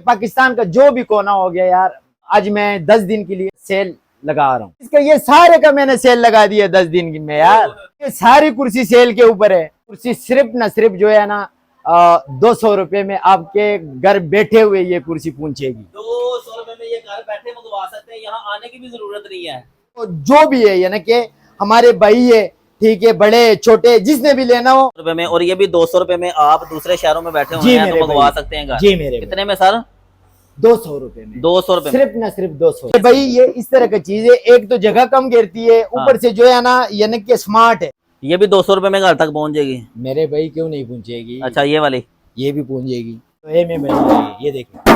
पाकिस्तान का जो भी कोना हो गया यार, आज मैं 10 दिन के लिए सेल लगा रहा हूँ। इसका ये सारे का मैंने सेल लगा दिया 10 दिन में यार। ये सारी कुर्सी सेल के ऊपर है। कुर्सी सिर्फ ना सिर्फ जो है ना 200 रुपए में आपके घर बैठे हुए ये कुर्सी पहुंचेगी। 200 रुपए में ये घर बैठे मंगवा सकते हैं, यहाँ आने की भी जरूरत नहीं है। तो जो भी है यानी कि हमारे भाई है, ठीक है, बड़े छोटे जिसने भी लेना हो रुपए में, और ये भी 200 रुपए में आप दूसरे शहरों में बैठे हुए हैं तो मंगवा सकते हैं घर। जी मेरे कितने में सर? 200 रुपए में। 200 रुपए सिर्फ ना सिर्फ 200। भाई ये इस तरह की चीज है, एक तो जगह कम घेरती है, ऊपर से जो है ना यानी कि स्मार्ट है। ये भी 200 रुपए में घर तक पहुंच जाएगी मेरे भाई, क्यों नहीं पहुंचेगी? अच्छा ये वाली, ये भी पहुंच जाएगी। तो ये में भाई ये देखिए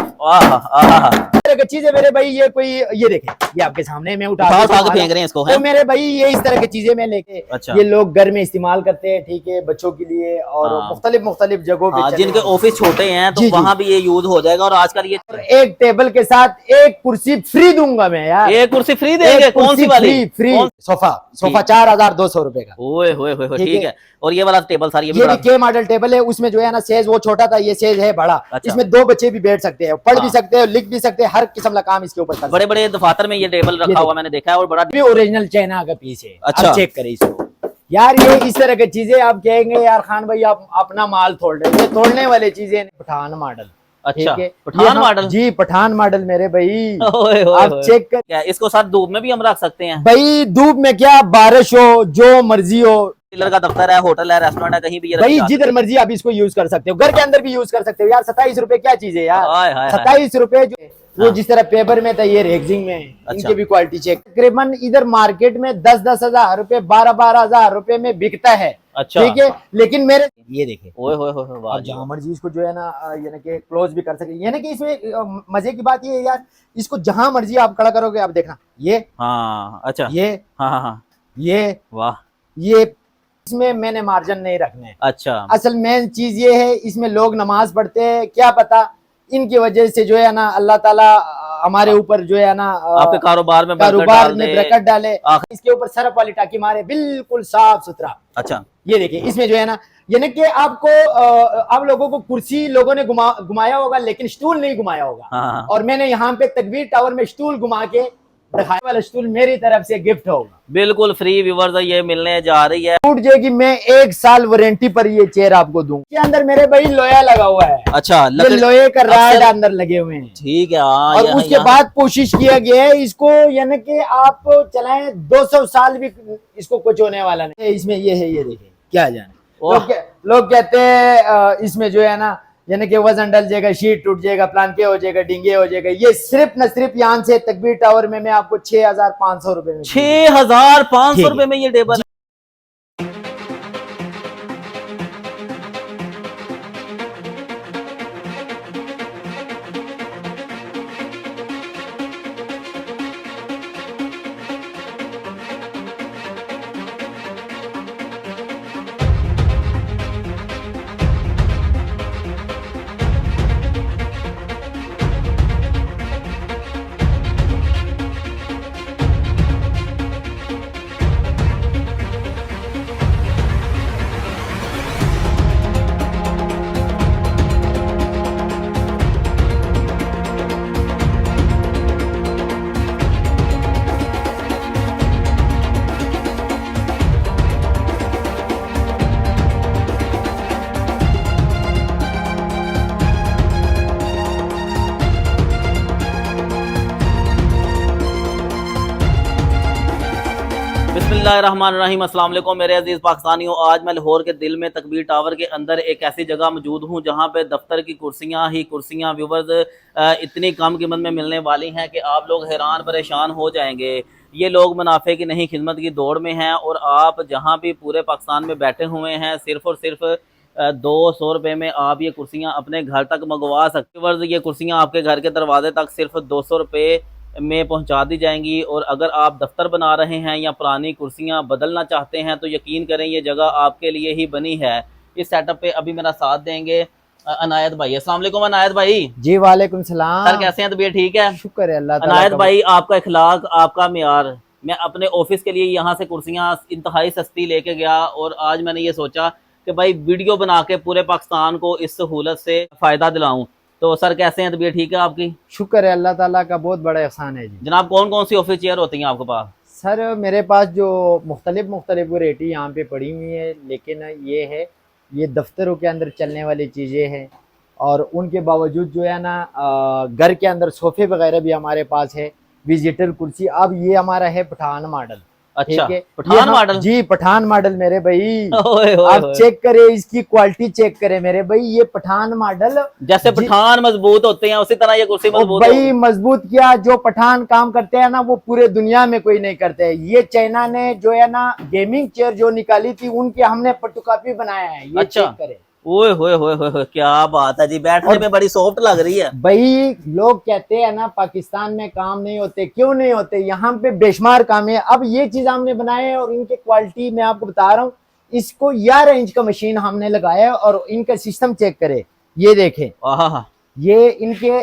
चीज है मेरे भाई, ये कोई ये देखे, ये आपके सामने मैं उठा के फेंक रहे हैं इसको। तो मेरे भाई ये इस तरह की चीजें मैं लेके, अच्छा। ये लोग घर में इस्तेमाल करते हैं, ठीक है, बच्चों के लिए और मुख्तलिफ जगहों पे। जिनके ऑफिस छोटे हैं तो वहाँ भी ये यूज हो जाएगा। और आजकल ये एक टेबल के साथ एक कुर्सी फ्री दूंगा मैं यार। एक कुर्सी फ्री देंगे? कौन सी वाली? फ्री सोफा 4200 रुपए का। ओए ठीक है। और ये वाला टेबल सर, ये भी के मॉडल टेबल है, उसमें जो है ना सेज वो छोटा था, ये सेज है बड़ा। अच्छा। इसमें 2 बच्चे भी बैठ सकते हैं, पढ़ भी सकते हैं, लिख भी सकते हैं, हर किस्म का काम इसके ऊपर। बड़े बड़े दफातर में ये टेबल रखा हुआ मैंने देखा है, और बड़ा भी ओरिजिनल चाइना का पीस है। अच्छा, चेक करें इसको यार। ये इस तरह की चीजें आप कहेंगे यार खान भाई आप अपना माल तोड़ रहे हैं, ये तोड़ने वाली चीजें। पठान मॉडल। अच्छा, पठान मॉडल? जी पठान मॉडल मेरे भाई। आप चेक कर। क्या इसको साथ धूप में भी हम रख सकते हैं? भाई धूप में क्या, बारिश हो, जो मर्जी हो, टेलर का दफ्तर है, होटल है, रेस्टोरेंट है, कहीं भी ये भाई जिधर मर्जी आप इसको यूज कर सकते हो, घर के अंदर भी यूज कर सकते हो यार। 27 रुपए क्या चीज है यार? 27 रुपए जो वो जिस तरह पेपर में था, ये रेक्सिंग में। अच्छा। इनके भी क्वालिटी चेक। तकरीबन इधर मार्केट में 10-10 हजार रुपए, 12-12 हजार रुपए में बिकता है। अच्छा, ठीक है, लेकिन मेरे ये देखे, आप जहाँ मर्जी इसको जो है ना यानी कि क्लोज भी कर सकते। यानी कि इसमें मजे की बात ये है यार, इसको जहां मर्जी आप खड़ा करोगे, आप देखना ये। हाँ अच्छा, ये हाँ ये वाह, ये इसमें मैंने मार्जिन नहीं रखने। अच्छा, असल मेन चीज ये है, इसमें लोग नमाज पढ़ते हैं, क्या पता इनकी वजह से जो है ना अल्लाह ताला हमारे ऊपर जो है ना आपके कारोबार में बरकत डाले। इसके ऊपर सरफ वाली टाकी मारे, बिल्कुल साफ सुथरा। अच्छा, ये देखिए, इसमें जो है ना यानी कि आपको आप लोगों को कुर्सी लोगों ने घुमाया होगा, लेकिन स्टूल नहीं घुमाया होगा। हाँ। और मैंने यहाँ पे तकबीर टावर में स्टूल घुमा के दिखाने वाला स्टूल मेरी तरफ से गिफ्ट होगा, बिल्कुल फ्री। व्यूअर्स ये मिलने जा रही है। टूट जाएगी, मैं 1 साल वारंटी पर ये चेयर आपको दूं। इसके अंदर मेरे भाई लोहा लगा हुआ है। अच्छा, लोहे का राड अंदर लगे हुए हैं। ठीक है। और उसके बाद कोशिश किया गया है इसको, यानी कि आप चलाएं 200 साल भी इसको कुछ होने वाला नहीं। इसमें ये है, ये देखिए, क्या जाने लोग कहते हैं इसमें जो है ना यानी कि वजन डल जाएगा, शीट टूट जाएगा, प्लांके हो जाएगा, डिंगे हो जाएगा। ये सिर्फ न सिर्फ यहाँ से तकबीर टावर में मैं आपको 6500 रुपए में, 6500 रुपए में ये टेबल। बिस्मिल्लाहिर्रहमानिर्रहीम, अस्सलाम वालेकुम मेरे अजीज़ पाकिस्तानियों। आज मैं लाहौर के दिल में तकबीर टावर के अंदर एक ऐसी जगह मौजूद हूँ जहाँ पे दफ्तर की कुर्सियाँ ही कुर्सियाँ व्यूवर्स इतनी कम कीमत में मिलने वाली हैं कि आप लोग हैरान परेशान हो जाएंगे। ये लोग मुनाफे की नहीं खिदमत की दौड़ में हैं, और आप जहाँ भी पूरे पाकिस्तान में बैठे हुए हैं सिर्फ़ और सिर्फ 200 रुपये में आप ये कुर्सियाँ अपने घर तक मंगवा सकते। वर्ज ये कुर्सियाँ आपके घर के दरवाजे तक सिर्फ 200 रुपये में पहुंचा दी जाएंगी। और अगर आप दफ्तर बना रहे हैं या पुरानी कुर्सियां बदलना चाहते हैं तो यकीन करें ये जगह आपके लिए ही बनी है। इस सेटअप पे अभी मेरा साथ देंगे अनायत भाई। अस्सलाम वालेकुम अनायत भाई। जी वालेकुम सलाम सर, कैसे हैं? तबीयत ठीक है? शुक्र है अल्लाह। अनायत भाई, आपका इखलाक, आपका मियार। मैं अपने ऑफिस के लिए यहाँ से कुर्सियाँ इंतहाई सस्ती लेके गया, और आज मैंने ये सोचा कि भाई वीडियो बना के पूरे पाकिस्तान को इस सहूलत से फ़ायदा दिलाऊँ। तो सर कैसे हैं, तबीयत ठीक है आपकी? शुक्र है, अल्लाह ताला का बहुत बड़ा एहसान है जी। जनाब कौन कौन सी ऑफिस चेयर होती हैं आपके पास? सर मेरे पास जो मुख्तलिफ वैरायटी यहाँ पे पड़ी हुई है, लेकिन ये है ये दफ्तरों के अंदर चलने वाली चीज़ें हैं, और उनके बावजूद जो है ना घर के अंदर सोफे वगैरह भी हमारे पास है, विजिटर कुर्सी। अब ये हमारा है पठान मॉडल। अच्छा, ठीक है, पठान मॉडल? जी पठान मॉडल मेरे भाई। ओए ओए आप ओए। चेक करें, इसकी क्वालिटी चेक करें मेरे भाई, ये पठान मॉडल। जैसे पठान मजबूत होते हैं उसी तरह ये कुर्सी मजबूत भाई मजबूत क्या, जो पठान काम करते हैं ना वो पूरे दुनिया में कोई नहीं करते है। ये चाइना ने जो है ना गेमिंग चेयर जो निकाली थी, उनके हमने फोटोकॉपी बनाया है, ये अच्छा। चेक करें। ओए होए होए होए, क्या बात है जी, बैठने में बड़ी सॉफ्ट लग रही है। भाई लोग कहते हैं ना पाकिस्तान में काम नहीं होते, क्यों नहीं होते, यहाँ पे बेशुमार काम है। अब ये चीज हमने बनाए है, और इनके क्वालिटी मैं आपको बता रहा हूँ। इसको 11 इंच का मशीन हमने लगाया है, और इनका सिस्टम चेक करे, ये देखें, ये इनके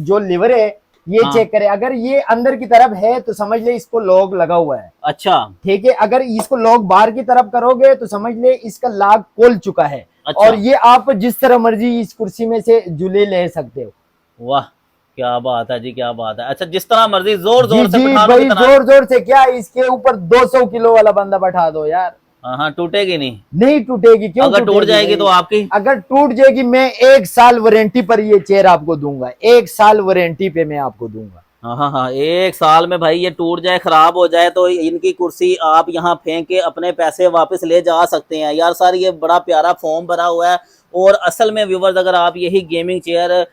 जो लिवर है ये हाँ। चेक करें। अगर ये अंदर की तरफ है तो समझ ले इसको लॉक लगा हुआ है। अच्छा ठीक है, अगर इसको लॉक बाहर की तरफ करोगे तो समझ ले इसका लॉक खोल चुका है। अच्छा। और ये आप जिस तरह मर्जी इस कुर्सी में से जुले ले सकते हो। वाह क्या बात है जी, क्या बात है। अच्छा, जिस तरह मर्जी जोर जोर से जी पठानों भाई, की तरह। जोर जोर से क्या, इसके ऊपर 200 किलो वाला बंदा बैठा दो यार। हाँ, टूटेगी नहीं? नहीं टूटेगी, क्यों? अगर टूट जाएगी तो आपकी? अगर टूट जाएगी, मैं 1 साल वारंटी पर ये चेयर आपको दूंगा, 1 साल वारंटी पे मैं आपको दूंगा। हाँ, 1 साल में भाई ये टूट जाए, खराब हो जाए तो इनकी कुर्सी आप यहाँ फेंक के अपने पैसे वापस ले जा सकते हैं यार। सर ये बड़ा प्यारा फॉर्म भरा हुआ है, और असल में व्यूवर्स अगर आप यही गेमिंग चेयर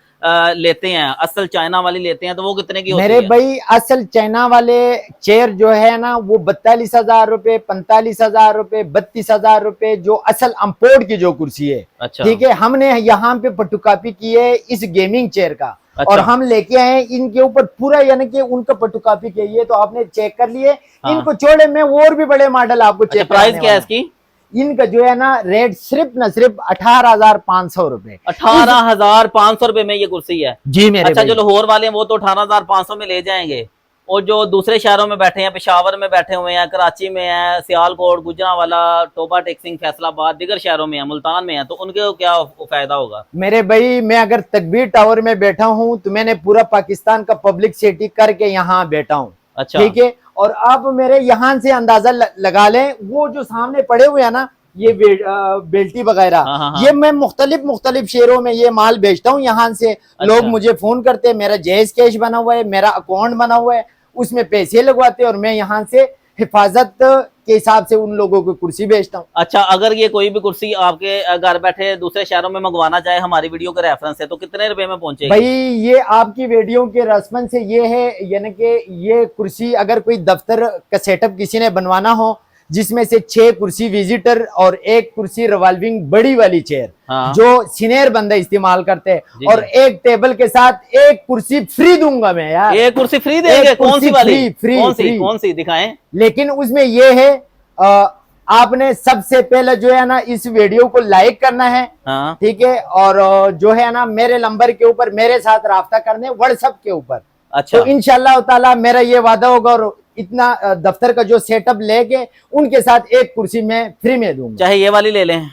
लेते हैं, असल चाइना वाली लेते हैं, तो वो कितने की होती है? मेरे भाई असल चाइना वाले चेयर जो है ना वो 42,000 रुपए, 45,000 रुपए, 32,000 रुपए, जो असल अम्पोर्ट की जो कुर्सी है। अच्छा। ठीक है, हमने यहाँ पे फोटोकॉपी की है इस गेमिंग चेयर का। अच्छा। और हम लेके आए इनके ऊपर पूरा, यानी कि उनका फोटोकॉपी किए, तो आपने चेक कर लिए। हाँ। इनको छोड़े मैं और भी बड़े मॉडल आपको चेक। अच्छा, प्राइस क्या है इसकी? इनका जो है ना रेट सिर्फ 18,500 रुपए। 18,500 रुपए में ये कुर्सी है जी मेरे अच्छा, भाई। जो लाहौर वाले हैं वो तो 18,500 में ले जाएंगे, और जो दूसरे शहरों में बैठे हैं, पेशावर में बैठे हुए हैं, कराची में है, सियालकोट, गुजरांवाला, टोबा टेक्सिंग, फैसलाबाद, दीगर शहरों में है, मुल्तान में है, तो उनके क्या फायदा होगा? मेरे भाई मैं अगर तकबीर टावर में बैठा हूँ तो मैंने पूरा पाकिस्तान का पब्लिक सिटी करके यहाँ बैठा हूँ। अच्छा। ठीक है, और आप मेरे यहाँ से अंदाजा लगा लें, वो जो सामने पड़े हुए हैं ना ये बेल्टी वगैरह, हाँ। ये मैं मुख्तलिफ शहरों में ये माल बेचता हूँ यहाँ से। अच्छा। लोग मुझे फोन करते हैं, मेरा जैज कैश बना हुआ है, मेरा अकाउंट बना हुआ है, उसमें पैसे लगवाते हैं, और मैं यहाँ से हिफाजत के हिसाब से उन लोगों को कुर्सी बेचता हूँ। अच्छा, अगर ये कोई भी कुर्सी आपके घर बैठे दूसरे शहरों में मंगवाना चाहे हमारी वीडियो के रेफरेंस से, तो कितने रुपए में पहुंचेगी? भाई ये आपकी वीडियो के रेस्पॉन्स से ये है, यानी कि ये कुर्सी अगर कोई दफ्तर का सेटअप किसी ने बनवाना हो, जिसमें से 6 कुर्सी विजिटर और 1 कुर्सी रिवॉल्विंग बड़ी वाली चेयर, हाँ। जो सीनियर बंदा इस्तेमाल करते हैं, जी, और 1 टेबल के साथ 1 कुर्सी फ्री दूंगा मैं यार। 1 कुर्सी फ्री देंगे? कौन सी वाली? फ्री कौन सी दिखाएं? लेकिन उसमें ये है आपने सबसे पहले जो है ना इस वीडियो को लाइक करना है। हाँ। ठीक है, और जो है ना मेरे नंबर के ऊपर मेरे साथ राब्ता करने व्हाट्सएप के ऊपर। अच्छा। तो इंशाल्लाह ताला मेरा ये वादा होगा, और इतना दफ्तर का जो सेटअप लेके उनके साथ 1 कुर्सी में फ्री में दूंगा। चाहे ये वाली ले लें,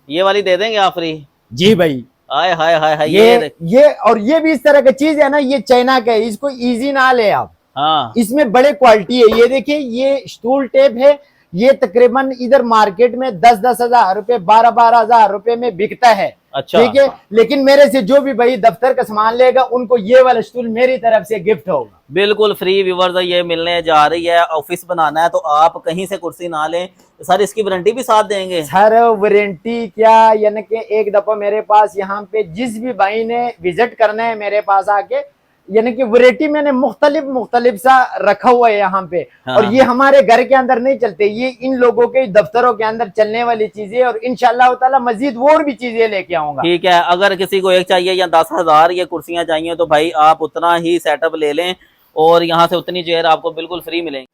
ये वाली दे देंगे आप फ्री? जी भाई। हाय हाय हाय हाय, ये और ये भी इस तरह का चीज है ना, ये चाइना का है, इसको इजी ना ले आप। हाँ। इसमें बड़े क्वालिटी है, ये देखिए ये स्टूल टेप है, ये तकरीबन इधर मार्केट में 10-10 हजार रुपए, 12-12 हजार रुपए में बिकता है। अच्छा। ठीक है, लेकिन मेरे से जो भी भाई दफ्तर का सामान लेगा उनको ये वाला स्टूल मेरी तरफ से गिफ्ट होगा, बिल्कुल फ्री। व्यूअर्स ये मिलने जा रही है, ऑफिस बनाना है तो आप कहीं से कुर्सी ना लें, सर इसकी वारंटी भी साथ देंगे? सर वारंटी क्या, यानी कि एक दफा मेरे पास यहाँ पे जिस भी भाई ने विजिट करना है मेरे पास आके, यानी कि वैरायटी मैंने मुख्तलिफ सा रखा हुआ है यहाँ पे। हाँ। और ये हमारे घर के अंदर नहीं चलते, ये इन लोगों के दफ्तरों के अंदर चलने वाली चीजें, और इंशाल्लाह ताला मजीद और भी चीजें लेके आऊंगा। ठीक है, अगर किसी को 1 चाहिए या 10,000 ये कुर्सियां चाहिए तो भाई आप उतना ही सेटअप ले लें, और यहाँ से उतनी चेयर आपको बिल्कुल फ्री मिलेंगी।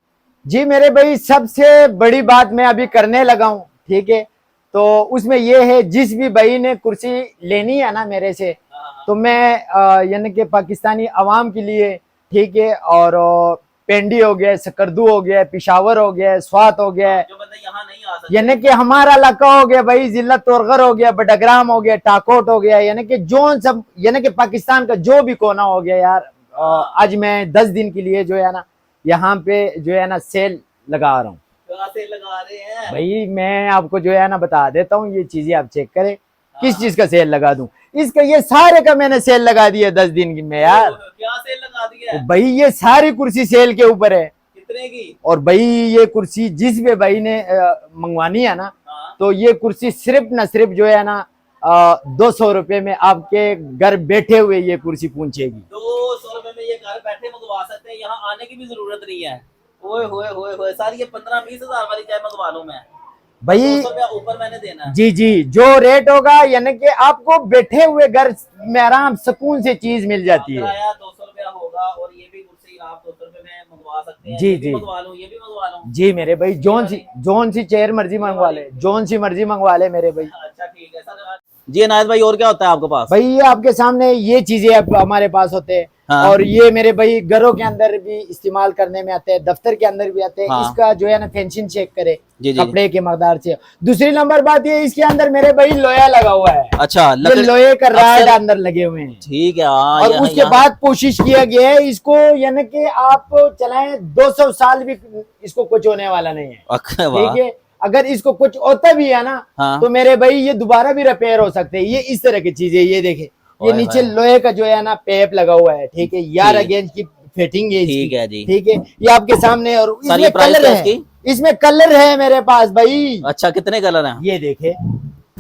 जी मेरे भाई, सबसे बड़ी बात मैं अभी करने लगा हूँ। ठीक है, तो उसमें यह है जिस भी भाई ने कुर्सी लेनी है ना मेरे से, तो मैं यानी कि पाकिस्तानी अवाम के लिए, ठीक है, और पेंडी हो गया, सकरदू हो गया, पिशावर हो गया, स्वात हो गया, जो बंदा यहाँ नहीं आ यानी कि हमारा इलाका हो गया भाई, जिला तोरगर हो गया, बडग्राम हो गया, टाकोट हो गया, यानी कि जोन सब, यानी कि पाकिस्तान का जो भी कोना हो गया यार। आज मैं 10 दिन के लिए जो है ना यहाँ पे जो है ना सेल लगा रहा हूँ। सेल लगा रहे हैं भाई, मैं आपको जो है ना बता देता हूँ, ये चीजें आप चेक करें किस चीज का सेल लगा दूं। इसका ये सारे का मैंने सेल लगा दिया 10 दिन में यार। क्या सेल लगा दिया है? भाई ये सारी कुर्सी सेल के ऊपर है। कितने की? और भाई ये कुर्सी जिस भी भाई ने मंगवानी है ना, तो ये कुर्सी सिर्फ न सिर्फ जो है ना 200 रुपए में आपके घर बैठे हुए ये कुर्सी पहुंचेगी। 200 रुपए में ये घर बैठे मंगवा सकते हैं, यहाँ आने की भी जरूरत नहीं है। ओए होए होए होए, सारी ये 15-20 हजार वाली चाय मंगवा लूं मैं भाई, ऊपर मैंने देना है। जी जी, जो रेट होगा यानी कि आपको बैठे हुए घर में आराम सुकून से चीज मिल जाती है। 200 रुपया होगा और ये भी कुर्सी आप 200 रुपए में मंगवा सकते हैं। जी जी, मंगवा लूं, ये भी मंगवा लूं। जी मेरे भाई, जोन सी चेयर मर्जी मंगवा ले, जोन सी मर्जी मंगवा ले मेरे भाई। अच्छा ठीक है सर। जी अनायत भाई, और क्या होता है आपके पास? भाई ये आपके सामने ये चीजें अब हमारे पास होते हैं। हाँ। और ये मेरे भाई घरों के अंदर भी इस्तेमाल करने में आते हैं, दफ्तर के अंदर भी आते हैं। हाँ। इसका जो है ना फिनिशिंग चेक करे जी जी। कपड़े के मकदार से। दूसरी नंबर बात ये, इसके अंदर मेरे भाई लोया लगा हुआ है। अच्छा, ये लोहे का राड अंदर लगे हुए हैं। ठीक है। और उसके बाद कोशिश किया गया है इसको, यानी कि आप चलाएं 200 साल भी इसको कुछ होने वाला नहीं है। ठीक है, अगर इसको कुछ होता भी है ना, हाँ। तो मेरे भाई ये दोबारा भी रिपेयर हो सकते हैं। ये इस तरह की चीजें, ये देखे, ये नीचे लोहे का जो है ना पेप लगा हुआ है। ठीक है यार, अगेंस्ट की फिटिंग है। ठीक है जी, ठीक है, ये आपके सामने। और इसमें कलर है, इसमें कलर है मेरे पास भाई। अच्छा, कितने कलर हैं? ये देखे,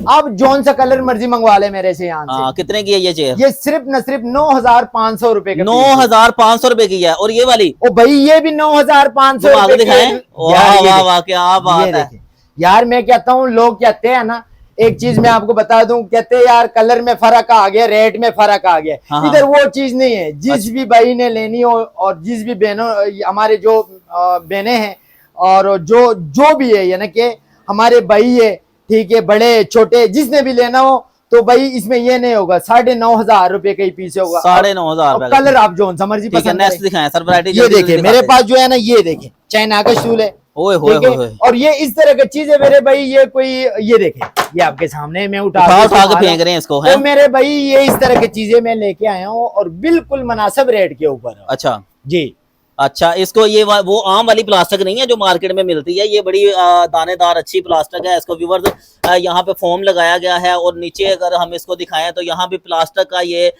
आप जोन सा कलर मर्जी मंगवा ले मेरे से यहाँ से। कितने की है ये चेयर? ये सिर्फ न सिर्फ 9,500 रुपए का। 9,500 रुपए की है। और ये वाली? ओ भाई, ये भी 9,500 रुपए दिखाएं। वाह वाह वाह, क्या बात है यार। मैं कहता हूँ, लोग कहते हैं ना, एक चीज मैं आपको बता दूं, कहते हैं यार कलर में फर्क आ गया, रेट में फर्क आ गया। हाँ। इधर वो चीज नहीं है। जिस भी भाई ने लेनी हो, और जिस भी बहनों, हमारे जो बहनें हैं और जो भी है, यानी कि हमारे भाई है, ठीक है, बड़े छोटे, जिसने भी लेना हो, तो भाई इसमें ये नहीं होगा 9,500 रुपए का ही पीस होगा। 9,500 कलर आप जो समर्जी पसंद करें। दिखाएं सर, वैरायटी ये देखे मेरे पास जो है ना, ये देखे चाइना का स्टूल है। ओए होए होए। और ये इस तरह की चीज है मेरे भाई, ये कोई, ये देखे, ये आपके सामने मैं उठा के फेंक रहे हैं इसको, है? तो मेरे भाई ये इस तरह की चीजें मैं लेके आया हूँ, और बिल्कुल मुनासिब रेट के ऊपर। अच्छा जी। अच्छा, इसको ये वो आम वाली प्लास्टिक नहीं है जो मार्केट में मिलती है, ये बड़ी दानेदार अच्छी प्लास्टिक है। इसको व्यूअर्स यहाँ पे फोम लगाया गया है, और नीचे अगर हम इसको दिखाएं तो यहाँ भी प्लास्टिक का ये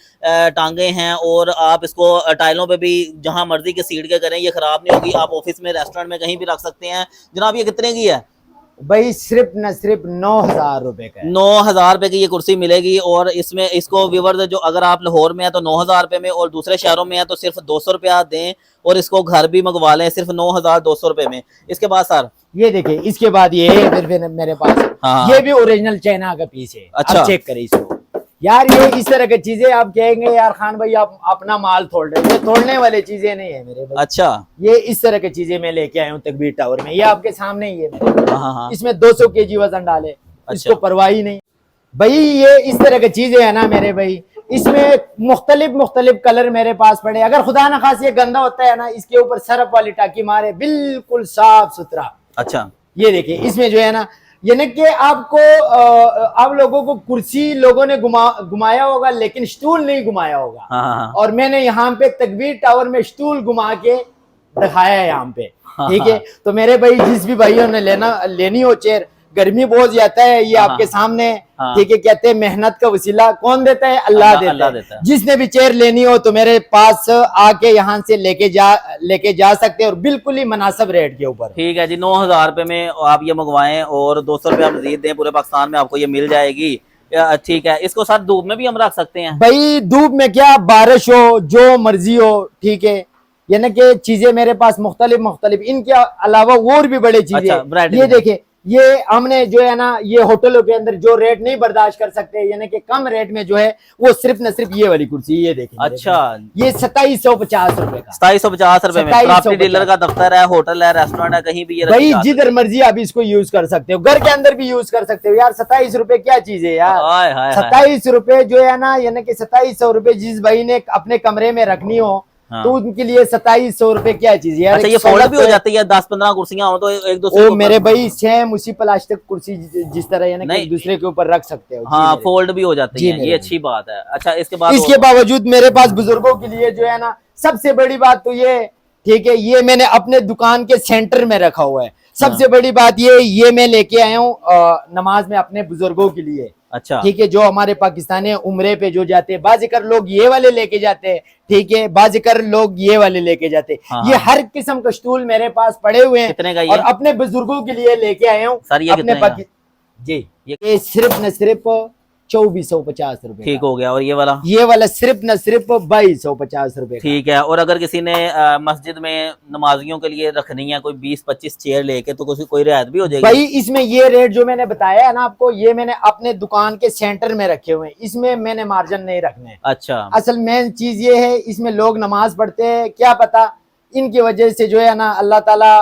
टांगे हैं। और आप इसको टाइलों पे भी जहाँ मर्जी के सीट के करें, ये खराब नहीं होगी। आप ऑफिस में, रेस्टोरेंट में कहीं भी रख सकते हैं। जनाब, ये कितने की है? भाई सिर्फ न सिर्फ 9,000 रुपए का। 9,000 रुपए की ये कुर्सी मिलेगी। और इसमें इसको व्यूअर्स, जो अगर आप लाहौर में है तो 9,000 रुपए में, और दूसरे शहरों में है तो सिर्फ 200 रुपया दें, और इसको घर भी मंगवा लें सिर्फ 9,200 रुपए में। इसके बाद सर ये देखिए, इसके बाद ये फिर मेरे पास ये भी ओरिजिनल चाइना का पीस है। अच्छा, चेक करें इसको यार। ये इस तरह की चीजें आप कहेंगे यार खान भाई आप अपना माल तोड़ रहे हैं, ये तोड़ने वाली चीजें नहीं है मेरे भाई। अच्छा, ये इस तरह की चीजें मैं लेके आया हूँ तकबीर टावर में। ये आपके सामने ही है मेरे। इसमें 200 kg वजन डाले, इसको परवाह ही नहीं भाई। ये इस तरह की चीजें है ना मेरे भाई, इसमें मुख्तलिफ कलर मेरे पास पड़े। अगर खुदा न खास ये गंदा होता है ना, इसके ऊपर सरफ वाली टाकी मारे, बिल्कुल साफ सुथरा। अच्छा, ये देखिए, इसमें जो है ना, यानी कि आपको आप लोगों को कुर्सी लोगों ने घुमाया होगा, लेकिन स्टूल नहीं घुमाया होगा। हाँ। और मैंने यहाँ पे तकबीर टावर में स्टूल घुमा के दिखाया है यहाँ पे। ठीक है, तो मेरे भाई जिस भी भाइयों ने लेनी हो चेयर, गर्मी बहुत जाता है, ये आपके सामने। ठीक है, कहते हैं मेहनत का वसीला कौन देता है? अल्लाह देता है। जिसने भी चेयर लेनी हो तो मेरे पास आके यहाँ से लेके जा सकते हैं, और बिल्कुल ही मुनासिब रेट के ऊपर। ठीक है जी, 9,000 रुपए में आप ये मंगवाएं, और 200 रुपया मजीद दें, पूरे पाकिस्तान में आपको ये मिल जाएगी। ठीक है, इसको साथ धूप में भी हम रख सकते हैं? भाई धूप में क्या, बारिश हो, जो मर्जी हो। ठीक है, यानी कि चीजें मेरे पास मुख्तलिफ, इनके अलावा और भी बड़े चीजें। ये देखे, ये हमने जो है ना, ये होटलों के अंदर जो रेट नहीं बर्दाश्त कर सकते, यानी कि कम रेट में जो है, वो सिर्फ न सिर्फ ये वाली कुर्सी। ये देखिए, अच्छा, ये 2750 रुपए का। 2750 रुपए में प्रॉपर्टी डीलर का दफ्तर है, होटल है, रेस्टोरेंट है, कहीं भी ये भाई जिधर मर्जी आप इसको यूज कर सकते हो, घर के अंदर भी यूज कर सकते हो यार। 27 रुपए क्या चीज है यार? 27 रुपए जो है ना, यानी कि 2700 रुपए जिस भाई ने अपने कमरे में रखनी हो, हाँ। तो उनके लिए 2700 रुपए क्या चीज है। अच्छा, ये फोल्ड भी हो जाती है, 10-15 कुर्सियां हो तो एक दूसरे ओ मेरे भाई सेम उसी प्लास्टिक कुर्सी जिस तरह है ना, एक दूसरे के ऊपर रख सकते हो। हाँ, फोल्ड भी हो जाती है, ये अच्छी बात है। अच्छा, इसके बावजूद मेरे पास बुजुर्गों के लिए जो है ना, सबसे बड़ी बात तो ये, ठीक है, ये मैंने अपने दुकान के सेंटर में रखा हुआ है। सबसे बड़ी बात ये मैं लेके आया हूँ नमाज में अपने बुजुर्गों के लिए। अच्छा, ठीक है, जो हमारे पाकिस्तानी उम्रे पे जो जाते हैं, बाजिकर लोग ये वाले लेके जाते हैं, ठीक है, बाजिकर लोग ये वाले लेके जाते हैं। हाँ, ये हर किस्म का स्टूल मेरे पास पड़े हुए हैं। कितने का और अपने बुजुर्गों के लिए लेके आया हूँ अपने जी। ये सिर्फ न सिर्फ 2450 रुपए। ठीक हो गया। और ये वाला सिर्फ न सिर्फ 2250 रुपए। ठीक है। और अगर किसी ने मस्जिद में नमाजियों के लिए रखनी है कोई 20-25 चेयर लेके, तो कोई रियायत भी हो जाएगी भाई? इसमें ये रेट जो मैंने बताया है ना आपको, ये मैंने अपने दुकान के सेंटर में रखे हुए हैं, इसमें मैंने मार्जिन नहीं रखने। अच्छा, असल मेन चीज ये है, इसमें लोग नमाज पढ़ते हैं, क्या पता इनकी वजह से जो है ना अल्लाह ताला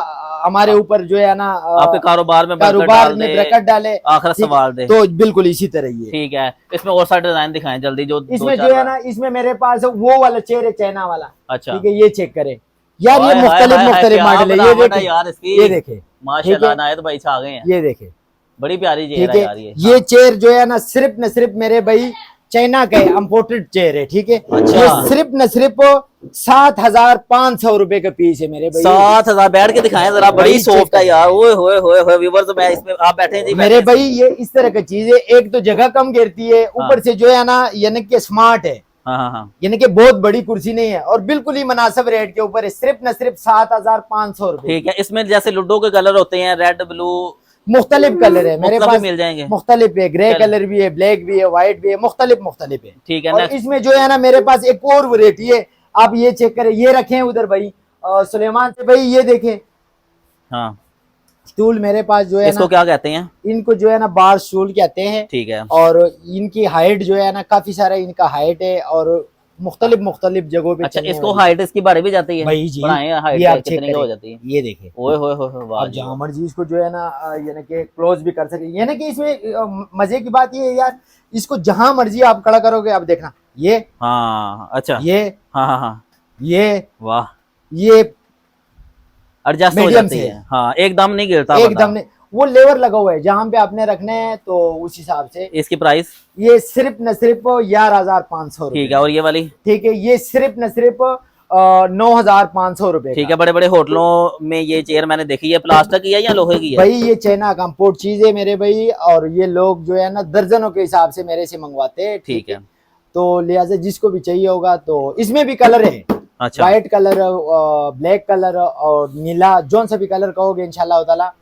हमारे ऊपर जो है ना आपके कारोबार में बरकत डाले, आखिरत सवाल दे। तो बिल्कुल इसी तरह ही। ठीक है। इसमें और सारे डिजाइन दिखाएं जल्दी। जो इसमें जो है ना, इसमें मेरे पास वो वाला चेयर है, चाइना वाला। अच्छा, ठीक है, ये चेक करें यार, ये मुख्तलिफ मॉडल है। ये देखे यार, इसकी ये देखे माशाल्लाह, नायत भाई छा गए हैं। ये देखे, बड़ी प्यारी चेयर है यार ये चेयर जो है ना, सिर्फ न सिर्फ मेरे भाई चाइना का इम्पोर्टेड चेयर है। ठीक है, अच्छा। ये सिर्फ न सिर्फ 7500 रुपए का पीस है मेरे भाई। 7000 बैठ के दिखाएं जरा, बड़ी सॉफ्ट है यार। ओए होए होए होए व्यूअर्स, मैं इसमें आप बैठे हैं जी मेरे भाई। ये इस तरह की चीज है, एक तो जगह कम घेरती है, ऊपर से जो है ना यानी कि स्मार्ट है। हाँ, यानी कि बहुत बड़ी कुर्सी नहीं है, और बिल्कुल ही मुनासिब रेट के ऊपर है, सिर्फ न सिर्फ 7500 रुपए। ठीक है। इसमें जैसे लूडो के कलर होते हैं, रेड, ब्लू, मुख्तलिफ कलर है मेरे पास, मिल जाएंगे। मुख्तलिफ है, ग्रे कलर भी है, ब्लैक भी है, व्हाइट भी है, मुख्तलिफ है। ठीक है। और इसमें जो है ना मेरे पास एक और वैरायटी है, आप ये चेक करें, ये रखे हैं उधर भाई सुलेमान से भाई, ये देखें। हाँ, स्टूल मेरे पास जो है, इसको क्या कहते हैं? इनको जो है ना बार स्टूल कहते हैं। ठीक है। और इनकी हाइट जो है ना, काफी सारा इनका हाइट है, और मुख्तलिफ जगहों पे। अच्छा, इसको हाइट इसकी बढ़ भी जाती है भाई जी, हाइट कितने की हो जाती है? ये देखे, ओए होए होए, वाह जी, जहाँ मर्जी इसको जो है ना यानी कि क्लोज भी कर सके। यानी कि इसमें मजे की बात ये है यार, इसको जहां मर्जी आप खड़ा करोगे, आप देखना ये। हाँ, अच्छा, ये हाँ, ये वाह, ये एडजस्ट हो जाती है। हाँ, एकदम नहीं गिरता, एकदम नहीं। वो लेवर लगा हुआ है, जहां पे आपने रखने हैं तो उस हिसाब से। इसकी प्राइस ये सिर्फ न सिर्फ 11500 रुपए। ठीक है। और ये वाली? ठीक है, ये सिर्फ न सिर्फ 9500 रुपए। ठीक है। बड़े बड़े होटलों में ये चेयर मैंने देखी है, प्लास्टिक की है या लोहे की है? भाई ये चाइना का इम्पोर्ट चीज है मेरे भाई, और ये लोग जो है ना दर्जनों के हिसाब से मेरे से मंगवाते हैं। ठीक है। तो लिहाजा जिसको भी चाहिए होगा, तो इसमें भी कलर है। अच्छा, व्हाइट कलर, ब्लैक कलर और नीला, जोन सा भी कलर कहोगे इंशाल्लाह ताला।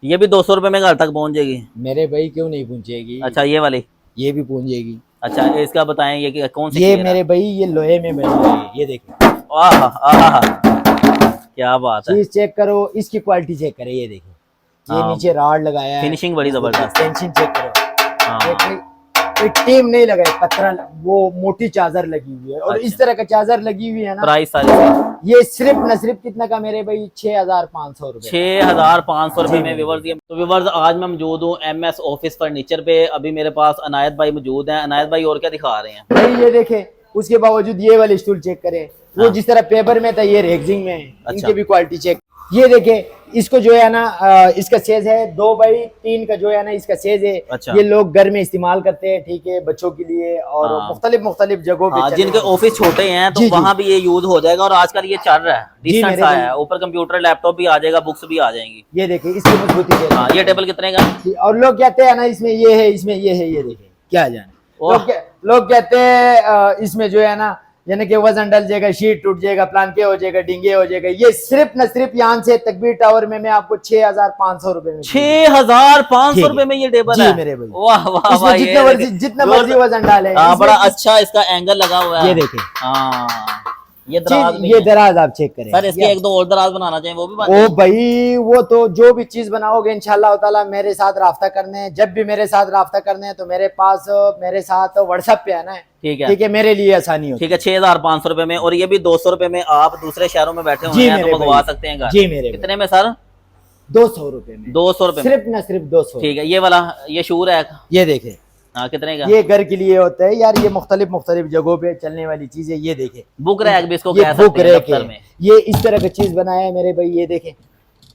ये भी 200 रुपए में घर तक पहुंच जाएगी मेरे भाई, क्यों नहीं पहुंचेगी। अच्छा, ये वाली? ये भी पहुंच जाएगी। अच्छा, इसका बताएं, ये कौन सी? ये मेरे भाई ये लोहे में बनी हुई है, ये देखिए। आहा, क्या बात है। चीज चेक करो, इसकी क्वालिटी चेक करें, ये देखिए। ये नीचे राड लगाया है, फिनिशिंग बड़ी जबरदस्त। फिनिशिंग चेक करो, कोई टीम नहीं लगाई, पत्थर वो मोटी चादर लगी हुई है। और अच्छा, इस तरह का चादर लगी हुई है ना। प्राइस सारी ये सिर्फ न सिर्फ कितना का मेरे भाई, 6500 रुपए। 6500 रुपए में व्यूअर्स। तो व्यूअर्स, आज मैं मौजूद हूँ MS ऑफिस फर्नीचर पे। अभी मेरे पास अनायत भाई मौजूद हैं। अनायत भाई, और क्या दिखा रहे हैं भाई? ये देखें, उसके बावजूद ये वाले स्टूल चेक करें, वो जिस तरह पेपर में था, ये रेक्सिंग में है। इनकी भी क्वालिटी चेक। ये देखें, इसको जो है ना इसका साइज है 2x3 का जो है ना इसका साइज है। अच्छा। ये लोग घर में इस्तेमाल करते हैं, ठीक है, बच्चों के लिए और मुख्तलिफ जगहों पे। जिनके ऑफिस छोटे हैं तो वहाँ भी ये यूज हो जाएगा। और आजकल ये चल रहा है, डिसेंट सा है। ऊपर कंप्यूटर, लैपटॉप भी आ जाएगा, बुक्स भी आ जाएंगी। ये देखिए, इसकी मजबूती। हाँ, ये टेबल कितने का? और लोग कहते हैं ना इसमें ये है, इसमें ये है, ये देखें क्या जाने। लोग कहते हैं इसमें जो है ना यानी कि वजन डल जाएगा, शीट टूट जाएगा, प्लान हो जाएगा, डिंगे हो जाएगा। ये सिर्फ न सिर्फ यहाँ से तकबीर टावर में मैं आपको 6500 रुपए में, 6500 रुपए में ये टेबल है मेरे भाई। वाह वाह वाह, जितना मर्जी वजन डाले। बड़ा अच्छा इसका एंगल लगा हुआ है, ये देखे। हाँ, ये दराज आप चेक करें सर। इसके एक दो और दराज बनाना चाहिए, वो भी ओ भाई, वो तो जो भी चीज बनाओगे इंशाल्लाह ताला मेरे साथ राब्ता करने हैं। जब भी मेरे साथ राब्ता करने हैं तो मेरे पास मेरे साथ व्हाट्सएप पे आना है। ठीक है, मेरे लिए आसानी हो। ठीक है। 6500 रुपए में। और ये भी 200 रुपए में आप दूसरे शहरों में बैठे हुए हैं तो मंगवा सकते हैं। जी मेरे। कितने में सर? 200 रुपए में। 200 रुपए, सिर्फ न सिर्फ 200। ठीक है। ये वाला, ये शूर है, ये देखे, हाँ, कितने का? ये घर के लिए होता है यार, ये मुख्तलिफ मुख्तलिफ जगहों पे चलने वाली चीज है। ये देखे बुक रैक भी इसको ये कह बुक सकते हैं रैक दफ्तर है। में। ये इस तरह का चीज बनाया है मेरे भाई, ये देखें।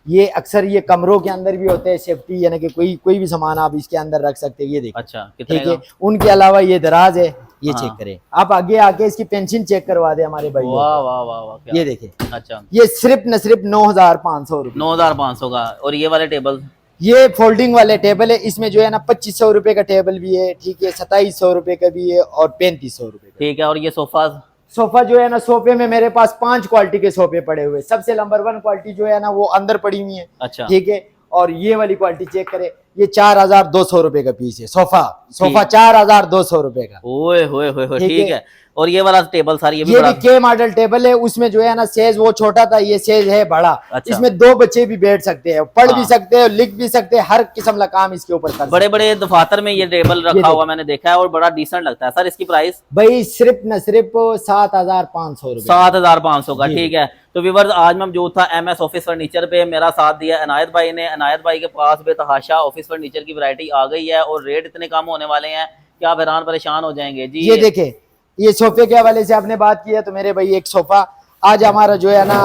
ये अक्सर ये कमरों के अंदर भी होते हैं सेफ्टी, यानी कि कोई भी सामान आप इसके अंदर रख सकते हैं। ये देखिए, अच्छा, कितने ठीक है। का? उनके अलावा ये दराज है, ये हाँ। चेक करें आप, आगे आके इसकी पेंशन चेक करवा दे हमारे भाई। वाह वाह वाह वाह, क्या? ये देखे, अच्छा, ये सिर्फ न सिर्फ 9,500 रुपए। 9,500 का। और ये वाले टेबल? ये फोल्डिंग वाले टेबल है, इसमें जो है ना 2,500 रुपए का टेबल भी है, ठीक है, 2,700 रुपए का भी है और 3,500 रुपए का। ठीक है। और ये सोफा? सोफा जो है ना, सोफे में मेरे पास 5 क्वालिटी के सोफे पड़े हुए। सबसे नंबर 1 क्वालिटी जो है ना वो अंदर पड़ी हुई है। अच्छा, ठीक है। और ये वाली क्वालिटी चेक करें, ये 4,200 रुपए का पीस है। सोफा 4,200 रुपए का। ओए होए होए होए, ठीक है। और ये वाला टेबल सर, ये भी ये बड़ा? भी के मॉडल टेबल है, उसमें जो है ना सेज वो छोटा था, ये सेज है बड़ा। अच्छा। इसमें 2 बच्चे भी बैठ सकते हैं, पढ़ भी हाँ। सकते हैं, लिख भी सकते हैं, हर किस्म का काम इसके ऊपर कर बड़े बड़े दफातर में ये टेबल रखा हुआ मैंने देखा है और बड़ा डिसेंट लगता है। सर इसकी प्राइस? भाई सिर्फ न सिर्फ 7,500 रुपए। 7,500 का, ठीक है। तो व्यूअर्स, आज मैं मौजूद था MS ऑफिस फर्नीचर पे। मेरा साथ दिया इनायत भाई ने। इनायत भाई के पास बेतहाशा ऑफिस फर्नीचर की वैरायटी आ गई है और रेट इतने कम होने वाले हैं कि आप हैरान परेशान हो जाएंगे जी। ये देखे, ये सोफे के हवाले से आपने बात की है, तो मेरे भाई एक सोफा आज हमारा जो है ना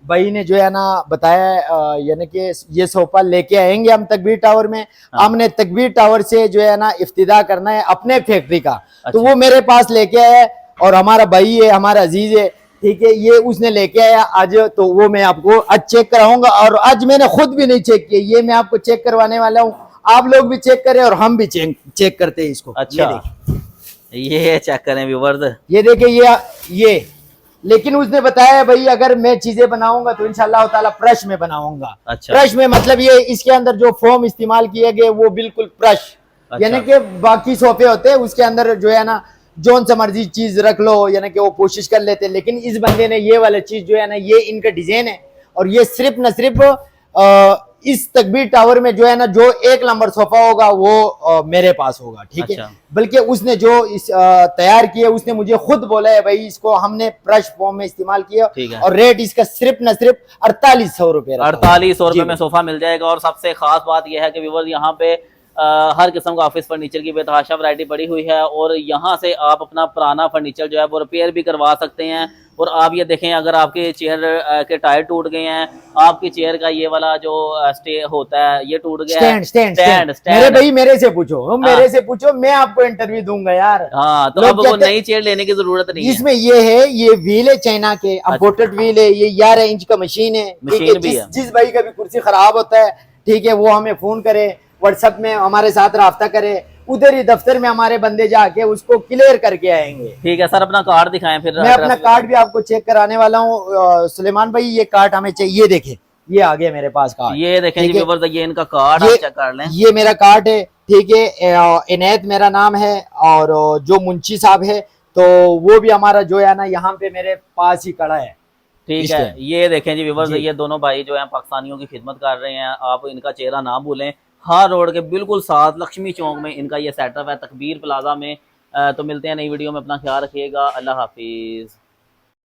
भाई ने जो है ना बताया, यानी कि ये सोफा लेके आएंगे हम तकबीर टावर में। हाँ। हमने तकबीर टावर से जो है ना इफ्तिदा करना है अपने फैक्ट्री का। अच्छा। तो वो मेरे पास लेके आया और हमारा भाई है, हमारा अजीज है, ठीक है। ये उसने लेके आया आज, तो वो मैं आपको आज चेक कराऊंगा। और आज मैंने खुद भी नहीं चेक किया, ये मैं आपको चेक करवाने वाला हूँ। आप लोग भी चेक करें और हम भी चेक करते हैं इसको। अच्छा, ये चेक करें व्यूअर्स। ये देखिए, ये लेकिन उसने बताया भाई अगर मैं चीजें बनाऊंगा तो इंशाल्लाह ताला प्रश में बनाऊंगा। अच्छा। प्रश में मतलब ये इसके अंदर जो फोम इस्तेमाल किए गए वो बिल्कुल प्रश। अच्छा। यानी कि बाकी सोफे होते हैं उसके अंदर जो है ना जोन सा मर्जी चीज रख लो, यानी कि वो कोशिश कर लेते हैं, लेकिन इस बंदे ने ये वाला चीज जो है ना, ये इनका डिजाइन है। और ये सिर्फ न सिर्फ इस तकबीर टावर में जो है ना, जो 1 नंबर सोफा होगा वो मेरे पास होगा, ठीक है। अच्छा। बल्कि उसने जो इस तैयार किया, उसने मुझे खुद बोला है भाई इसको हमने ब्रश फॉर्म में इस्तेमाल किया। और रेट इसका सिर्फ न सिर्फ 4,800 रुपए। 4,800 रुपए में सोफा मिल जाएगा। और सबसे खास बात यह है कि व्यूअर्स, यहाँ पे हर किस्म का ऑफिस फर्नीचर की बेतहाशा वैरायटी पड़ी हुई है और यहाँ से आप अपना पुराना फर्नीचर जो है वो रिपेयर भी करवा सकते हैं। और आप ये देखें, अगर आपके चेयर के टायर टूट गए हैं, आपकी चेयर का ये वाला जो स्टे होता है ये टूट गया है, स्टैंड मेरे भाई मेरे से पूछो, मेरे से पूछो, मैं आपको इंटरव्यू दूंगा यार। हाँ, तो अब वो नई चेयर लेने की जरूरत नहीं है। इसमें ये है, ये व्हील है चाइना के, इम्पोर्टेड व्हील है, ये 11 इंच का मशीन है। मशीन भी है। जिस भाई का भी कुर्सी खराब होता है, ठीक है, वो हमें फोन करे, व्हाट्सएप में हमारे साथ राब्ता करे, उधर ही दफ्तर में हमारे बंदे जाके उसको क्लियर करके आएंगे। ठीक है सर, अपना कार्ड दिखाएं फिर। मैं अपना कार्ड भी आपको चेक कराने वाला हूँ सुलेमान भाई। ये कार्ड हमें चाहिए, ये देखें, ये आ गया मेरे पास कार्ड। ये देखें जी व्यूअर्स, ये इनका कार्ड चेक कर लें। ये मेरा कार्ड है, ठीक है। इनायत मेरा नाम है और जो मुंशी साहब है तो वो भी हमारा जो है ना यहाँ पे मेरे पास ही खड़ा है। ठीक है, ये देखें जी व्यूअर्स, ये दोनों भाई जो हैं पाकिस्तानियों की खिदमत कर रहे हैं। आप इनका चेहरा ना भूलें। हार रोड के बिल्कुल साथ लक्ष्मी चौक में इनका ये सेटअप है, तकबीर प्लाजा में। तो मिलते हैं नई वीडियो में, अपना ख्याल रखिएगा। अल्लाह हाफिज।